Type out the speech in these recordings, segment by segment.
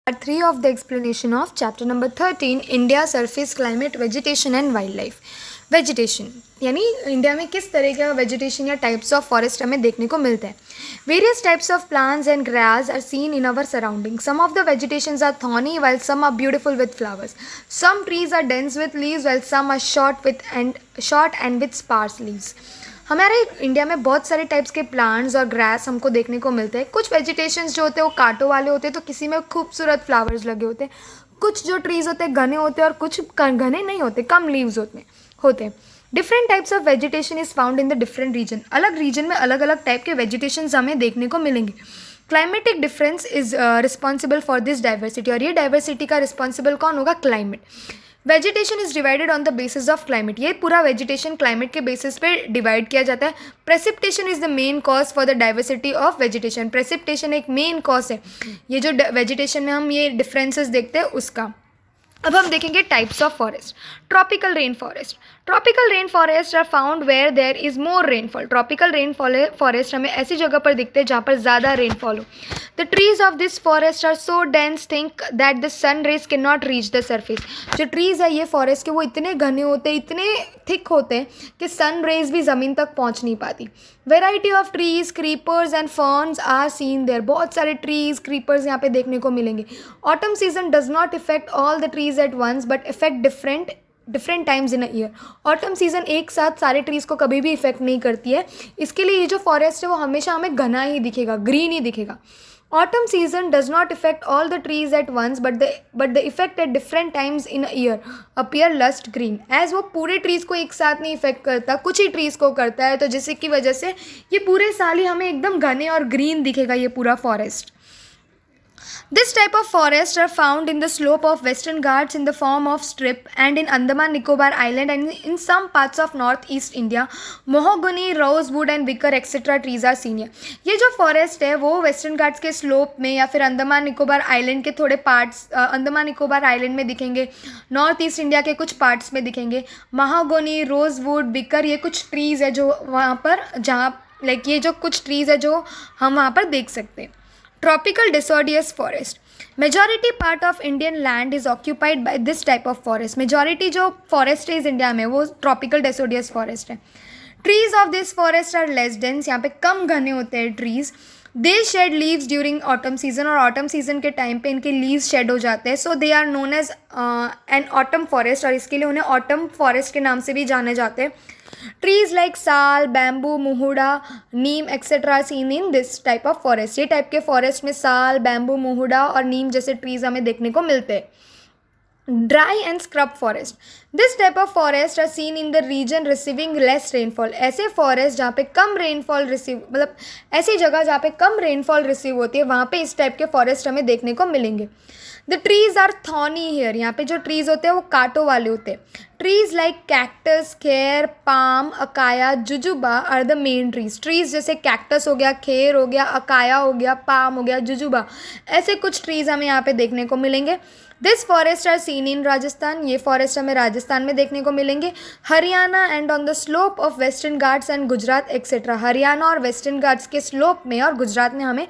Part 3 of the explanation of chapter number 13 India surface climate vegetation and wildlife. Vegetation यानी India में किस तरह का वेजिटेशन या टाइप्स ऑफ फॉरेस्ट हमें देखने को मिलते हैं. Various types of plants and grass are seen in our surrounding. Some of the vegetations are thorny while some are beautiful with flowers. Some trees are dense with leaves while some are short and with sparse leaves. हमारे India में बहुत सारे types के plants और grass हमको देखने को मिलते हैं. कुछ वेजिटेशंस जो होते हैं वो कांटों वाले होते हैं, तो किसी में खूबसूरत फ्लावर्स लगे होते हैं. कुछ जो ट्रीज़ होते हैं घने होते हैं और कुछ घने नहीं होते, कम लीव्स होते हैं. Different types of vegetation is found in the different region. अलग रीजन में अलग अलग टाइप के वेजिटेशन हमें देखने को मिलेंगे. Climatic difference is responsible for this diversity. और ये डाइवर्सिटी का रिस्पॉन्सिबल कौन होगा? Climate. Vegetation is divided on the basis of climate. ये पूरा वेजिटेशन क्लाइमेट के बेसिस पे डिवाइड किया जाता है. Precipitation is the main cause for the diversity of vegetation. Precipitation एक मेन कॉज है. ये जो वेजिटेशन में हम ये डिफरेंसेस देखते हैं उसका. अब हम देखेंगे types of forest. Tropical rain forest. Tropical rain forest are found where there is more rainfall. Tropical rain forest हमें ऐसी जगह पर दिखते हैं जहाँ पर ज़्यादा रेनफॉल हो. The trees of this forest are so dense think that the sun rays can not reach the surface. जो ट्रीज़ है ये फॉरेस्ट के, वो इतने घने होते हैं, इतने थिक होते हैं कि सन रेज भी ज़मीन तक पहुँच नहीं पाती. Variety of trees, creepers and ferns are seen there. बहुत सारे ट्रीज, क्रीपर्स यहाँ पे देखने को मिलेंगे. Autumn season does not effect all the trees at once but effect different times in a year. Autumn season एक साथ सारे ट्रीज़ को कभी भी इफेक्ट नहीं करती है. इसके लिए ये जो फॉरेस्ट है वो हमेशा हमें घना ही दिखेगा, ग्रीन ही दिखेगा. Autumn season does not affect all the trees at once, but the effect at different times in a year appear lust green. As वो पूरे trees को एक साथ नहीं इफेक्ट करता, कुछ ही trees को करता है, तो जिसकी की वजह से ये पूरे साल ही हमें एकदम घने और green दिखेगा ये पूरा forest. This type of forests are found in the slope of Western Ghats in the form of strip and in Andaman Nicobar Island and in some parts of northeast India. Mahogany, rosewood and wicker etc. trees are seen here. ये जो forest है वो western Ghats के slope में या फिर Andaman Nicobar island के थोड़े पार्ट्स अंडमान निकोबार आइलैंड में दिखेंगे. नॉर्थ ईस्ट इंडिया के कुछ पार्ट्स में दिखेंगे. महागोनी, रोजवुड, विकर ये कुछ ट्रीज़ है जो वहाँ पर ये जो कुछ ट्रीज़ है जो हम वहाँ पर देख सकते हैं. Tropical deciduous forest. Majority part of Indian land is occupied by this type of forest. Majority जो forest है इस इंडिया में वो tropical deciduous forest है. Trees of this forest are less dense. यहाँ पे कम घने होते हैं trees. They shed leaves during autumn season और autumn season के टाइम पे इनके leaves shed हो जाते हैं. So they are known as an autumn forest और इसके लिए उन्हें autumn forest के नाम से भी जाने जाते हैं. Trees like sal, bamboo, mahua, neem etcetera seen in this type of forest. ये टाइप के फॉरेस्ट में साल, बैम्बू, मुहुडा और नीम जैसे ट्रीज हमें देखने को मिलते हैं. Dry and scrub forest. This type of forest are seen in the region receiving less rainfall. ऐसे फॉरेस्ट जहाँ पे कम रेनफॉल ऐसी जगह जहाँ पे कम रेनफॉल रिसीव होती है वहाँ पे इस टाइप के फॉरेस्ट हमें देखने को मिलेंगे. The trees are thorny here. यहाँ पे जो ट्रीज होते हैं वो कांटों वाले होते हैं. Trees like cactus, khair, palm, acacia, jujube are the main trees. Trees जैसे कैक्टस हो गया, खेर हो गया, अकाया हो गया, पाम हो गया, जुजुबा, ऐसे कुछ ट्रीज हमें यहाँ पे देखने को मिलेंगे. This forest are seen in Rajasthan. ये फॉरेस्ट हमें राजस्थान में देखने को मिलेंगे. Haryana and on the slope of Western Ghats and Gujarat etcetera. Haryana और वेस्टर्न घाट्स के स्लोप में और गुजरात में हमें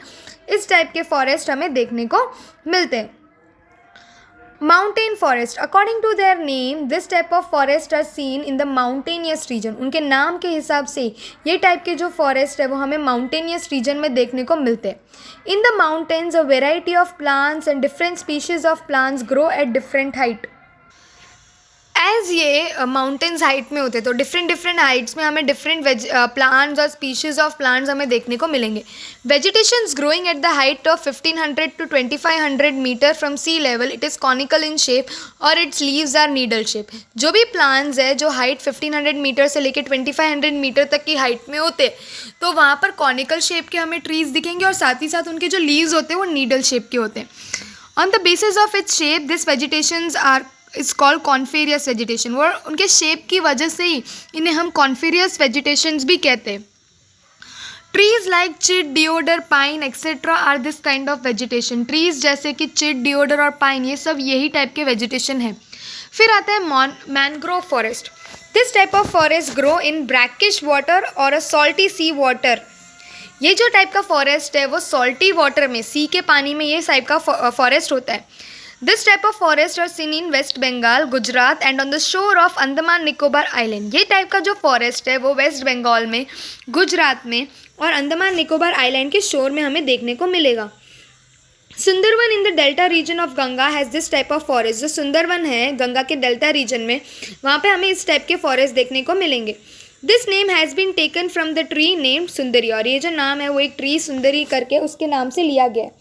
इस टाइप के फॉरेस्ट हमें देखने को मिलते हैं. Mountain forest. According to their name this type of forest are seen in the mountainous region. उनके नाम के हिसाब से ये टाइप के जो फॉरेस्ट है वो हमें माउंटेनियस रीजन में देखने को मिलते हैं. In the mountains a variety of plants and different species of plants grow at different height. As ये माउंटेन्स हाइट में होते हैं तो डिफरेंट हाइट्स में हमें डिफरेंट प्लांट्स और स्पीशीज़ ऑफ प्लांट्स हमें देखने को मिलेंगे. Vegetations growing at the height of 1500 to 2500 metre from sea level. It is conical in shape और its leaves are needle shape. जो भी प्लांट्स है जो हाइट 1500 मीटर से लेकर 2500 मीटर तक की हाइट में होते हैं तो वहाँ पर कॉनिकल शेप के हमें ट्रीज़ दिखेंगे और साथ ही साथ उनके जो लीव्स होते हैं वो नीडल शेप के होते हैं. On the basis of its shape this vegetations are is called coniferous vegetation. वो उनके शेप की वजह से ही इन्हें हम कॉन्फेरियस वेजिटेशंस भी कहते हैं. Trees like chir, deodar, pine etcetera are this kind of vegetation. Trees जैसे कि चिट, डिओडर और पाइन ये सब यही टाइप के वेजिटेशन है. फिर आता है mangrove forest. This type of forest grow in brackish water और अ सॉल्टी सी वाटर. ये जो टाइप का फॉरेस्ट है वो सॉल्टी वाटर में, सी के पानी में ये टाइप का फॉरेस्ट होता है. This type of forest are seen in West Bengal, Gujarat and on the shore of Andaman Nicobar island. ये टाइप का जो फॉरेस्ट है वो वेस्ट बंगाल में, गुजरात में और अंडमान निकोबार आइलैंड के शोर में हमें देखने को मिलेगा. Sundarban in the delta region of Ganga has this type of forest. जो सुंदरवन है गंगा के डेल्टा रीजन में, वहाँ पे हमें इस टाइप के फॉरेस्ट देखने को मिलेंगे. This name has been taken from the tree named Sundari. और ये जो नाम है वो एक ट्री सुंदरी करके उसके नाम से लिया गया है.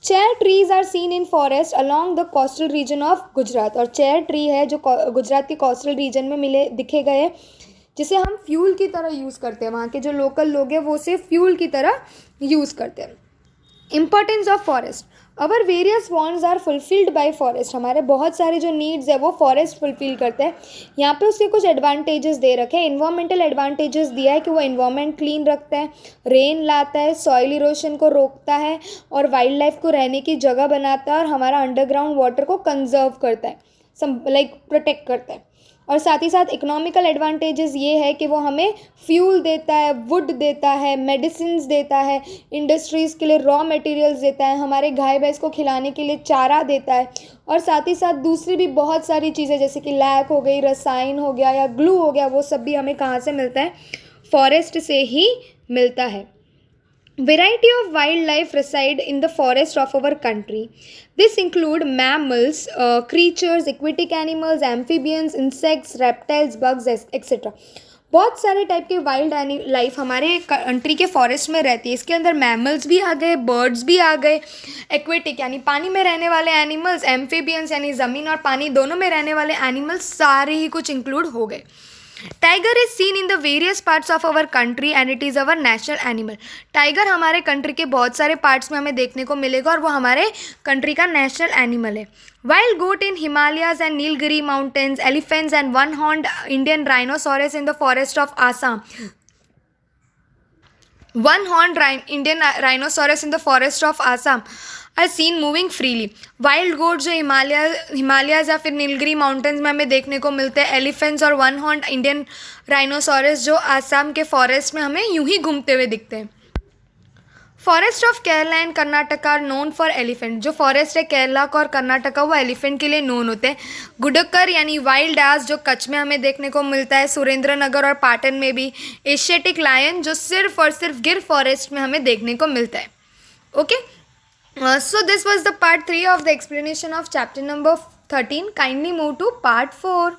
Chair trees are seen in forest along the coastal region of Gujarat. और चेयर ट्री है जो गुजरात के कोस्टल रीजन में दिखे गए, जिसे हम फ्यूल की तरह यूज़ करते हैं. वहाँ के जो लोकल लोग हैं वो उसे फ्यूल की तरह यूज़ करते हैं. Importance of forest. Our various wants are fulfilled by forest. हमारे बहुत सारे जो नीड्स है वो फॉरेस्ट फुलफिल करते हैं. यहाँ पे उसके कुछ एडवांटेजेस दे रखे हैं. इन्वायरमेंटल एडवांटेजेस दिया है कि वो इन्वायरमेंट क्लीन रखता है, रेन लाता है, सॉइल इरोशन को रोकता है और वाइल्ड लाइफ को रहने की जगह बनाता है और हमारा अंडरग्राउंड वाटर को कंजर्व करता है, प्रोटेक्ट करता है. और साथ ही साथ इकोनॉमिकल एडवांटेजेस ये है कि वो हमें फ्यूल देता है, वुड देता है, मेडिसिन्स देता है, इंडस्ट्रीज़ के लिए रॉ मटेरियल्स देता है, हमारे गाय भैंस को खिलाने के लिए चारा देता है. और साथ ही साथ दूसरी भी बहुत सारी चीज़ें जैसे कि लैक हो गई, रसायन हो गया या ग्लू हो गया, वो सब भी हमें कहाँ से मिलता है? फॉरेस्ट से ही मिलता है. Variety of wildlife reside in the forest of our country. This include mammals, creatures, aquatic animals, amphibians, insects, reptiles, bugs, etc. बहुत सारे टाइप के वाइल्ड लाइफ हमारे कंट्री के फॉरेस्ट में रहती है. इसके अंदर मैमल्स भी आ गए, बर्ड्स भी आ गए, एक्वेटिक यानी पानी में रहने वाले एनिमल्स, एम्फीबियंस यानी ज़मीन और पानी दोनों में रहने वाले एनिमल्स, सारे ही कुछ इंक्लूड हो गए. Tiger is seen in the various parts of our country and it is our national animal. Tiger हमारे कंट्री के बहुत सारे पार्ट्स में हमें देखने को मिलेगा और वो हमारे कंट्री का नेशनल एनिमल है. Wild goat in Himalayas and Nilgiri mountains, elephants and one horned Indian rhinoceros in the forest of Assam. One horned Indian rhinoceros in the forest of Assam are seen moving freely. Wild goat जो हिमालयाज या फिर Nilgiri mountains में हमें देखने को मिलते हैं. Elephants और वन हॉर्न्ड इंडियन राइनोसोरस जो आसाम के फॉरेस्ट में हमें यूं ही घूमते हुए दिखते हैं. Forest of Kerala and Karnataka are known for elephant. जो फॉरेस्ट है केरला का और कर्नाटका वो एलिफेंट के लिए नोन होते हैं. गुडक्कर यानी वाइल्ड एस जो कच्छ में हमें देखने को मिलता है, सुरेंद्र नगर और पाटन में भी. एशियाटिक लायन जो सिर्फ और सिर्फ गिर फॉरेस्ट में हमें देखने को मिलता है. Okay, so this was the part 3 of the explanation of chapter number 13. Kindly move to part 4.